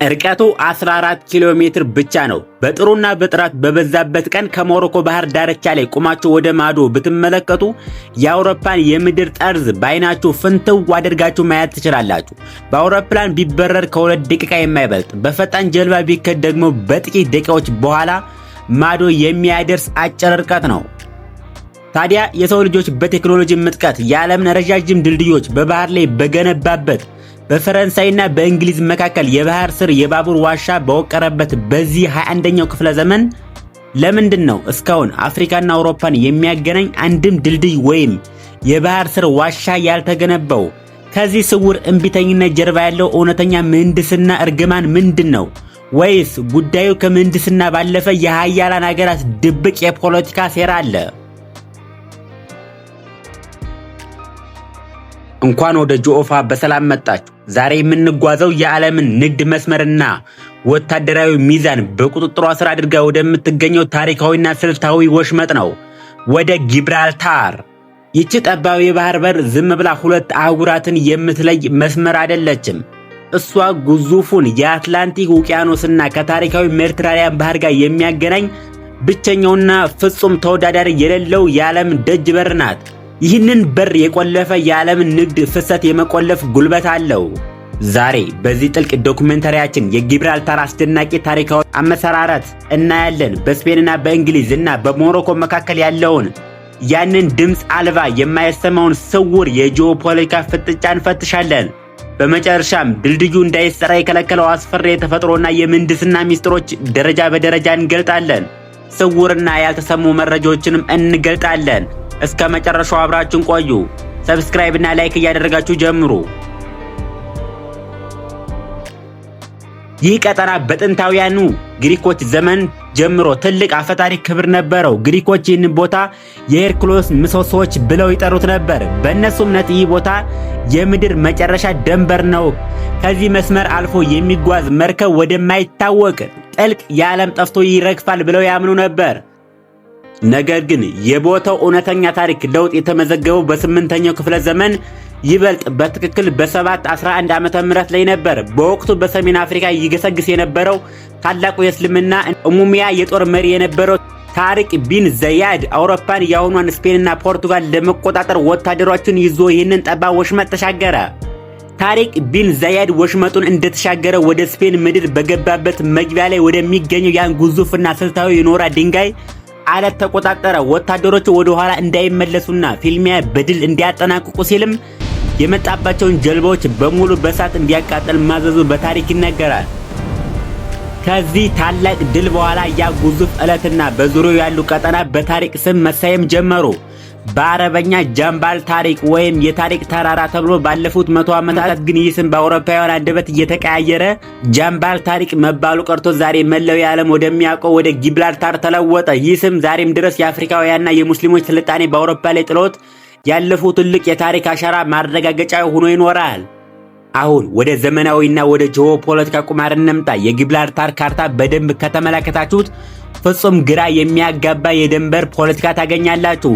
ርቀቱ 14 ኪሎ ሜትር ብቻ ነው። በጥሩና በጥራት በበዛበት ቀን ከሞሮኮ ባህር ዳርቻ ላይ ቁማችሁ ወደ ማዶ ብትመለከቱ የአውሮፓን የምድር ጠርዝ በአይናችሁ ፍንትው አድርጋችሁ ማየት ትችላላችሁ። በአውሮፕላን ቢበረር ከ2 ደቂቃ የማይበልጥ፣ በፈጣን ጀልባ ቢከድ ደግሞ በጥቂት ደቂቃዎች በኋላ ማዶ የሚያደርስ አጭር ርቀት ነው። ታዲያ የሰው ልጆች በቴክኖሎጂ ምጥቀት የዓለምን ረጃጅም ድልድዮች በባህር ላይ በገነባበት በፈረንሳይና በእንግሊዝ መካከል የባህር ስር የባቡር ዋሻ በወቀረበት በዚህ 21ኛው ክፍለ ዘመን ለምንድን ነው እስካሁን አፍሪካና አውሮፓን የሚያገናኝ አንድም ድልድይ ወይም የባህር ስር ዋሻ ያልተገነባው? ከዚህ ስውር እምቢተኝነት ጀርባ ያለው እውነተኛ ምህንድስና እርግማን ምንድን ነው? ወይስ ጉዳዩ ከምህንድስና ባለፈ የሀያላን ሀገራት ድብቅ የፖለቲካ ሴራ አለ? እንኳን ወደ ጆኦፋ በሰላም መጣችሁ። ዛሬ የምንጓዘው የዓለምን ንግድ መስመርና ወታደራዊ ሚዛን በቁጥጥሯ ስር አድርጋ ወደምትገኘው ታሪካዊና ስልታዊ ወሽመጥ ነው፣ ወደ ጊብራልታር። ይቺ ጠባብ የባህር በር ዝም ብላ 2 አህጉራትን የምትለይ መስመር አይደለችም። እሷ ግዙፉን የአትላንቲክ ውቅያኖስና ከታሪካዊ ሜዲትራኒያን ባህር ጋር የሚያገናኝ ብቸኛውና ፍጹም ተወዳዳሪ የሌለው የዓለም ደጅ በር ናት። ይህንን በር የቆለፈ የዓለምን ንግድ ፍሰት የመቆለፍ ጉልበት አለው። ዛሬ በዚህ ጥልቅ ዶኩሜንታሪያችን የጊብራልታር አስደናቂ ታሪካዊ አመሰራረት እናያለን። በስፔንና በእንግሊዝ እና በሞሮኮ መካከል ያለውን ያንን ድምፅ አልባ የማይሰማውን ስውር የጂኦፖለቲካ ፍጥጫ እንፈትሻለን። በመጨረሻም ድልድዩ እንዳይሰራ የከለከለው አስፈሪ የተፈጥሮና የምህንድስና ሚስጥሮች ደረጃ በደረጃ እንገልጣለን። ስውርና ያልተሰሙ መረጃዎችንም እንገልጣለን። እስከ መጨረሻው አብራችሁን ቆዩ። ሰብስክራይብ እና ላይክ እያደረጋችሁ ጀምሩ። ይህ ቀጠና በጥንታውያኑ ግሪኮች ዘመን ጀምሮ ትልቅ አፈታሪክ ክብር ነበረው። ግሪኮች ይህን ቦታ የሄርኩሎስ ምሰሶዎች ብለው ይጠሩት ነበር። በእነሱ እምነት ይህ ቦታ የምድር መጨረሻ ደንበር ነው። ከዚህ መስመር አልፎ የሚጓዝ መርከብ ወደማይታወቅ ጥልቅ የዓለም ጠፍቶ ይረግፋል ብለው ያምኑ ነበር። ነገር ግን የቦታው እውነተኛ ታሪክ ለውጥ የተመዘገበው በ8ኛው ክፍለ ዘመን ይበልጥ በትክክል በ711 ዓመተ ምህረት ላይ ነበር። በወቅቱ በሰሜን አፍሪካ ይገሰግስ የነበረው ታላቁ የእስልምና እሙሚያ የጦር መሪ የነበረው ታሪቅ ቢን ዘያድ አውሮፓን ያሁኗን ስፔንና ፖርቱጋል ለመቆጣጠር ወታደሮችን ይዞ ይህንን ጠባብ ወሽመጥ ተሻገረ። ታሪቅ ቢን ዘያድ ወሽመጡን እንደተሻገረ ወደ ስፔን ምድር በገባበት መግቢያ ላይ ወደሚገኘው ያን ግዙፍና ስልታዊ የኖራ ድንጋይ አለት ተቆጣጠረ። ወታደሮቹ ወደ ኋላ እንዳይመለሱና ፊልሚያ በድል እንዲያጠናቅቁ ሲልም የመጣባቸውን ጀልባዎች በሙሉ በእሳት እንዲያቃጥል ማዘዙ በታሪክ ይነገራል። ከዚህ ታላቅ ድል በኋላ ያ ግዙፍ አለትና በዙሪያው ያሉ ቀጠና በታሪክ ስም መሰየም ጀመሩ። በአረበኛ ጃምባል ታሪክ ወይም የታሪክ ተራራ ተብሎ ባለፉት 100 ዓመታት ግን ይህ ስም በአውሮፓውያን አንደበት እየተቀያየረ ጃምባል ታሪክ መባሉ ቀርቶ ዛሬ መላው የዓለም ወደሚያውቀው ወደ ጊብራልታር ተለወጠ። ይህ ስም ዛሬም ድረስ የአፍሪካውያንና የሙስሊሞች ስልጣኔ በአውሮፓ ላይ ጥሎት ያለፈው ትልቅ የታሪክ አሻራ ማረጋገጫ ሆኖ ይኖራል። አሁን ወደ ዘመናዊና ወደ ጂኦፖለቲካ ቁማር እንምጣ። የጊብራልታር ካርታ በደንብ ከተመለከታችሁት ፍጹም ግራ የሚያጋባ የድንበር ፖለቲካ ታገኛላችሁ።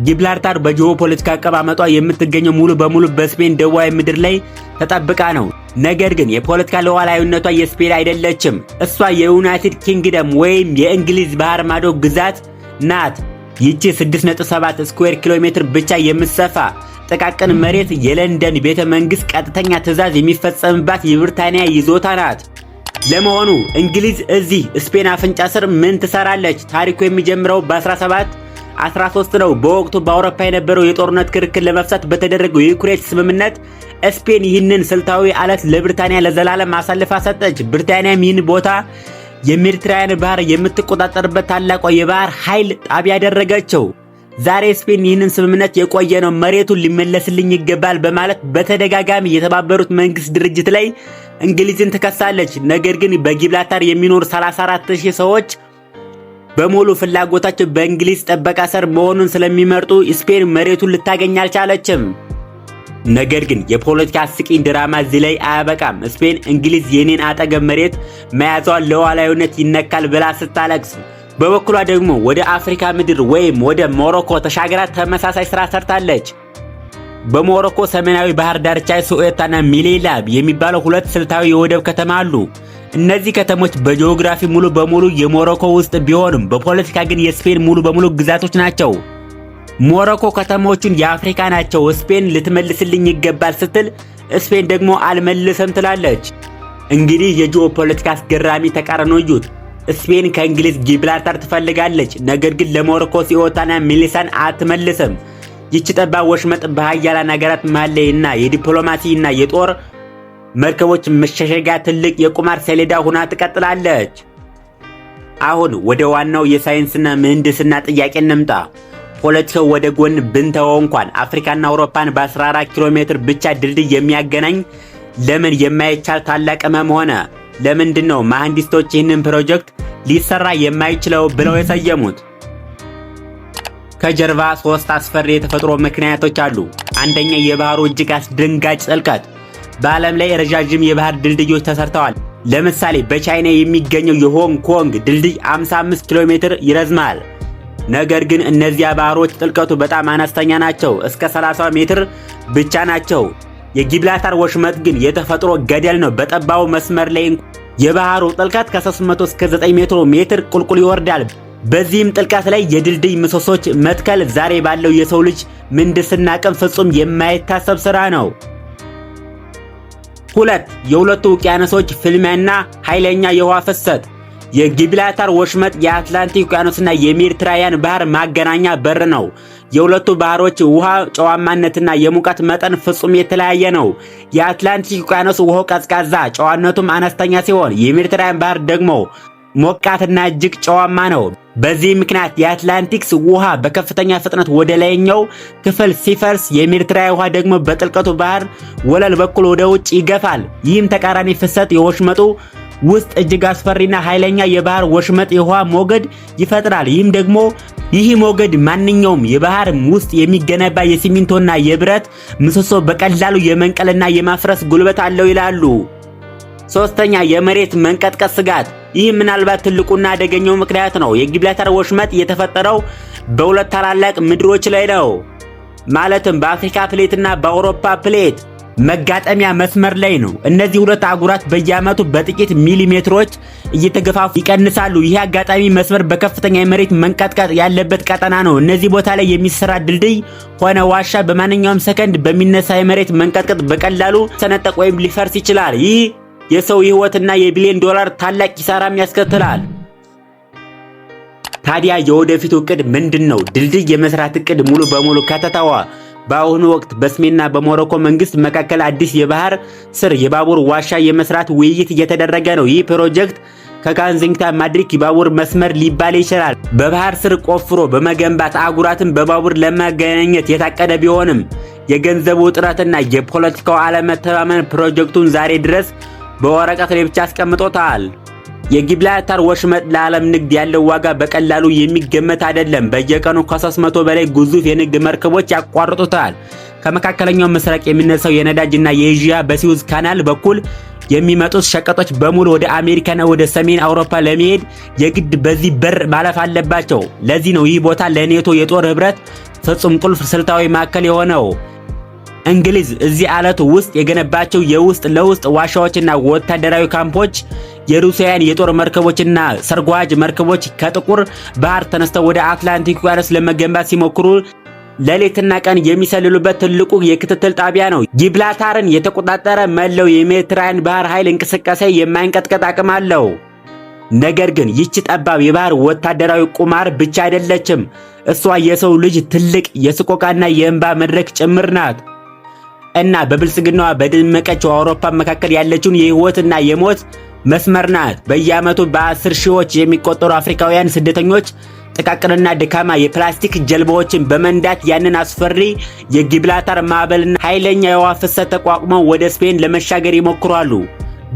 ጊብራልታር በጂኦፖለቲካ አቀማመጧ የምትገኘው ሙሉ በሙሉ በስፔን ደቡባዊ ምድር ላይ ተጠብቃ ነው። ነገር ግን የፖለቲካ ሉዓላዊነቷ የስፔን አይደለችም። እሷ የዩናይትድ ኪንግደም ወይም የእንግሊዝ ባህር ማዶ ግዛት ናት። ይቺ 6.7 ስኩዌር ኪሎ ሜትር ብቻ የምትሰፋ ጥቃቅን መሬት የለንደን ቤተ መንግስት ቀጥተኛ ትዕዛዝ የሚፈጸምባት የብሪታንያ ይዞታ ናት። ለመሆኑ እንግሊዝ እዚህ ስፔን አፍንጫ ስር ምን ትሰራለች? ታሪኩ የሚጀምረው በ1713 ነው። በወቅቱ በአውሮፓ የነበረው የጦርነት ክርክር ለመፍታት በተደረገው የዩክሬን ስምምነት ስፔን ይህንን ስልታዊ አለት ለብሪታንያ ለዘላለም አሳልፋ ሰጠች። ብሪታንያም ይህን ቦታ የሜዲትራኒያን ባህር የምትቆጣጠርበት ታላቋ የባህር ኃይል ጣቢያ ያደረገችው። ዛሬ ስፔን ይህንን ስምምነት የቆየ ነው፣ መሬቱን ሊመለስልኝ ይገባል በማለት በተደጋጋሚ የተባበሩት መንግስት ድርጅት ላይ እንግሊዝን ትከሳለች። ነገር ግን በጊብራልታር የሚኖሩ 34000 ሰዎች በሙሉ ፍላጎታቸው በእንግሊዝ ጥበቃ ስር መሆኑን ስለሚመርጡ ስፔን መሬቱን ልታገኝ አልቻለችም። ነገር ግን የፖለቲካ አስቂኝ ድራማ እዚህ ላይ አያበቃም። ስፔን እንግሊዝ የኔን አጠገብ መሬት መያዟን ሉዓላዊነት ይነካል ብላ ስታለቅስ፣ በበኩሏ ደግሞ ወደ አፍሪካ ምድር ወይም ወደ ሞሮኮ ተሻግራ ተመሳሳይ ስራ ሰርታለች። በሞሮኮ ሰሜናዊ ባህር ዳርቻ ሱኤታና ሚሌላ የሚባሉ ሁለት ስልታዊ የወደብ ከተማ አሉ። እነዚህ ከተሞች በጂኦግራፊ ሙሉ በሙሉ የሞሮኮ ውስጥ ቢሆኑም በፖለቲካ ግን የስፔን ሙሉ በሙሉ ግዛቶች ናቸው። ሞሮኮ ከተሞቹን የአፍሪካ ናቸው፣ ስፔን ልትመልስልኝ ይገባል ስትል ስፔን ደግሞ አልመልሰም ትላለች። እንግዲህ የጂኦፖለቲካ አስገራሚ ተቃርኖ እዩት። ስፔን ከእንግሊዝ ጊብራልታር ትፈልጋለች፣ ነገር ግን ለሞሮኮ ሲኦታና ሜሊሳን አትመልስም። ይህች ጠባብ ወሽመጥ በሀያላን ሀገራት መሃል ላይ እና የዲፕሎማሲ እና የጦር መርከቦች መሸሸጊያ ትልቅ የቁማር ሰሌዳ ሆና ትቀጥላለች። አሁን ወደ ዋናው የሳይንስና ምህንድስና ጥያቄ እንምጣ። ፖለቲካው ወደ ጎን ብንተወው እንኳን አፍሪካና አውሮፓን በ14 ኪሎ ሜትር ብቻ ድልድይ የሚያገናኝ ለምን የማይቻል ታላቅ ህመም ሆነ? ለምንድነው መሐንዲሶች ይህንን ፕሮጀክት ሊሰራ የማይችለው ብለው የሰየሙት? ከጀርባ 3 አስፈሪ የተፈጥሮ ምክንያቶች አሉ። አንደኛ፣ የባህሩ እጅግ አስደንጋጭ ጥልቀት። በዓለም ላይ ረጃጅም የባህር ድልድዮች ተሰርተዋል። ለምሳሌ በቻይና የሚገኘው የሆንግ ኮንግ ድልድይ 55 ኪሎ ሜትር ይረዝማል። ነገር ግን እነዚያ ባህሮች ጥልቀቱ በጣም አነስተኛ ናቸው፣ እስከ 30 ሜትር ብቻ ናቸው። የጊብራልታር ወሽመጥ ግን የተፈጥሮ ገደል ነው። በጠባቡ መስመር ላይ የባህሩ ጥልቀት ከ300 እስከ 900 ሜትር ቁልቁል ይወርዳል። በዚህም ጥልቀት ላይ የድልድይ ምሰሶች መትከል ዛሬ ባለው የሰው ልጅ ምህንድስና አቅም ፍጹም የማይታሰብ ስራ ነው። 2. የሁለቱ ውቅያኖሶች ፍልሚያና ኃይለኛ የውሃ ፍሰት። የጊብራልታር ወሽመጥ የአትላንቲክ ውቅያኖስና የሜዲትራኒያን ባህር ማገናኛ በር ነው። የሁለቱ ባህሮች ውሃ ጨዋማነትና የሙቀት መጠን ፍጹም የተለያየ ነው። የአትላንቲክ ውቅያኖስ ውሃው ቀዝቃዛ፣ ጨዋነቱም አነስተኛ ሲሆን የሜዲትራኒያን ባህር ደግሞ ሞቃትና እጅግ ጨዋማ ነው። በዚህ ምክንያት የአትላንቲክስ ውሃ በከፍተኛ ፍጥነት ወደ ላይኛው ክፍል ሲፈርስ፣ የሜዲትራኒያን ውሃ ደግሞ በጥልቀቱ ባህር ወለል በኩል ወደ ውጭ ይገፋል። ይህም ተቃራኒ ፍሰት የወሽመጡ ውስጥ እጅግ አስፈሪና ኃይለኛ የባህር ወሽመጥ የውሃ ሞገድ ይፈጥራል። ይህ ሞገድ ማንኛውም የባህር ውስጥ የሚገነባ የሲሚንቶና የብረት ምሰሶ በቀላሉ የመንቀልና የማፍረስ ጉልበት አለው ይላሉ። 3. የመሬት መንቀጥቀጥ ስጋት። ይህ ምናልባት ትልቁና አደገኛው ምክንያት ነው። የጊብራልታር ወሽመጥ የተፈጠረው በሁለት ታላላቅ ምድሮች ላይ ነው። ማለትም በአፍሪካ ፕሌትና በአውሮፓ ፕሌት መጋጠሚያ መስመር ላይ ነው። እነዚህ ሁለት አህጉራት በየዓመቱ በጥቂት ሚሊሜትሮች እየተገፋፉ ይቀንሳሉ። ይህ አጋጣሚ መስመር በከፍተኛ የመሬት መንቀጥቀጥ ያለበት ቀጠና ነው። እነዚህ ቦታ ላይ የሚሰራ ድልድይ ሆነ ዋሻ በማንኛውም ሰከንድ በሚነሳ የመሬት መንቀጥቀጥ በቀላሉ ሰነጠቅ ወይም ሊፈርስ ይችላል። ይህ የሰው ሕይወትና የቢሊዮን ዶላር ታላቅ ኪሳራም ያስከትላል። ታዲያ የወደፊቱ እቅድ ምንድነው? ድልድይ የመስራት እቅድ ሙሉ በሙሉ ከተተወ በአሁኑ ወቅት በስፔንና በሞሮኮ መንግስት መካከል አዲስ የባህር ስር የባቡር ዋሻ የመስራት ውይይት እየተደረገ ነው። ይህ ፕሮጀክት ከካንዚንግተን ማድሪድ የባቡር መስመር ሊባል ይችላል። በባህር ስር ቆፍሮ በመገንባት አህጉራትን በባቡር ለማገናኘት የታቀደ ቢሆንም የገንዘቡ እጥረትና የፖለቲካው አለመተማመን ፕሮጀክቱን ዛሬ ድረስ በወረቀት ላይ ብቻ አስቀምጦታል። የጊብራልታር ወሽመጥ ለዓለም ንግድ ያለው ዋጋ በቀላሉ የሚገመት አይደለም። በየቀኑ ከ300 በላይ ግዙፍ የንግድ መርከቦች ያቋርጡታል። ከመካከለኛው ምስራቅ የሚነሳው የነዳጅና የኤዥያ በሲዩዝ ካናል በኩል የሚመጡት ሸቀጦች በሙሉ ወደ አሜሪካና ወደ ሰሜን አውሮፓ ለመሄድ የግድ በዚህ በር ማለፍ አለባቸው። ለዚህ ነው ይህ ቦታ ለኔቶ የጦር ህብረት ፍጹም ቁልፍ ስልታዊ ማዕከል የሆነው። እንግሊዝ እዚህ አለት ውስጥ የገነባቸው የውስጥ ለውስጥ ዋሻዎችና ወታደራዊ ካምፖች የሩሲያን የጦር መርከቦችና ሰርጓጅ መርከቦች ከጥቁር ባህር ተነስተው ወደ አትላንቲክ ውቅያኖስ ለመገንባት ሲሞክሩ ሌሊትና ቀን የሚሰልሉበት ትልቁ የክትትል ጣቢያ ነው። ጊብራልታርን የተቆጣጠረ መላው የሜዲትራኒያን ባህር ኃይል እንቅስቃሴ የማይንቀጥቀጥ አቅም አለው። ነገር ግን ይህች ጠባብ የባህር ወታደራዊ ቁማር ብቻ አይደለችም። እሷ የሰው ልጅ ትልቅ የስቆቃና የእንባ መድረክ ጭምር ናት። እና በብልጽግናዋ በደመቀችው አውሮፓ መካከል ያለችውን የህይወትና የሞት መስመር ናት። በየዓመቱ በ10 ሺዎች የሚቆጠሩ አፍሪካውያን ስደተኞች ጥቃቅንና ደካማ የፕላስቲክ ጀልባዎችን በመንዳት ያንን አስፈሪ የጊብራልታር ማዕበልና ኃይለኛ የውሃ ፍሰት ተቋቁመው ወደ ስፔን ለመሻገር ይሞክራሉ።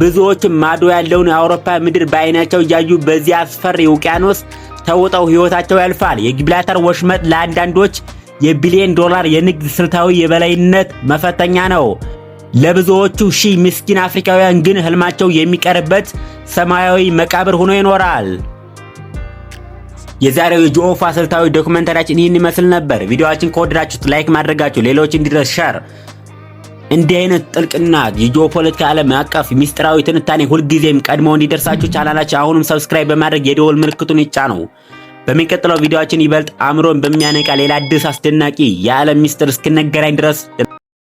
ብዙዎችም ማዶ ያለውን የአውሮፓ ምድር በአይናቸው እያዩ በዚህ አስፈሪ ውቅያኖስ ተውጠው ህይወታቸው ያልፋል። የጊብራልታር ወሽመጥ ለአንዳንዶች የቢሊዮን ዶላር የንግድ ስልታዊ የበላይነት መፈተኛ ነው። ለብዙዎቹ ሺህ ምስኪን አፍሪካውያን ግን ህልማቸው የሚቀርበት ሰማያዊ መቃብር ሆኖ ይኖራል። የዛሬው የጂኦፋ ስልታዊ ዶክመንተሪያችን ይህን ይመስል ነበር። ቪዲዮአችን ከወደዳችሁት ላይክ ማድረጋችሁ፣ ሌሎች እንዲደርስ ሼር እንዲህ አይነት ጥልቅና የጂኦፖለቲካ ዓለም አቀፍ ሚስጥራዊ ትንታኔ ሁልጊዜም ቀድሞ እንዲደርሳችሁ ቻናላችን አሁንም ሰብስክራይብ በማድረግ የደወል ምልክቱን ይጫኑ። በሚቀጥለው ቪዲዮአችን ይበልጥ አእምሮን በሚያነቃ ሌላ አዲስ አስደናቂ የዓለም ሚስጥር እስክንገናኝ ድረስ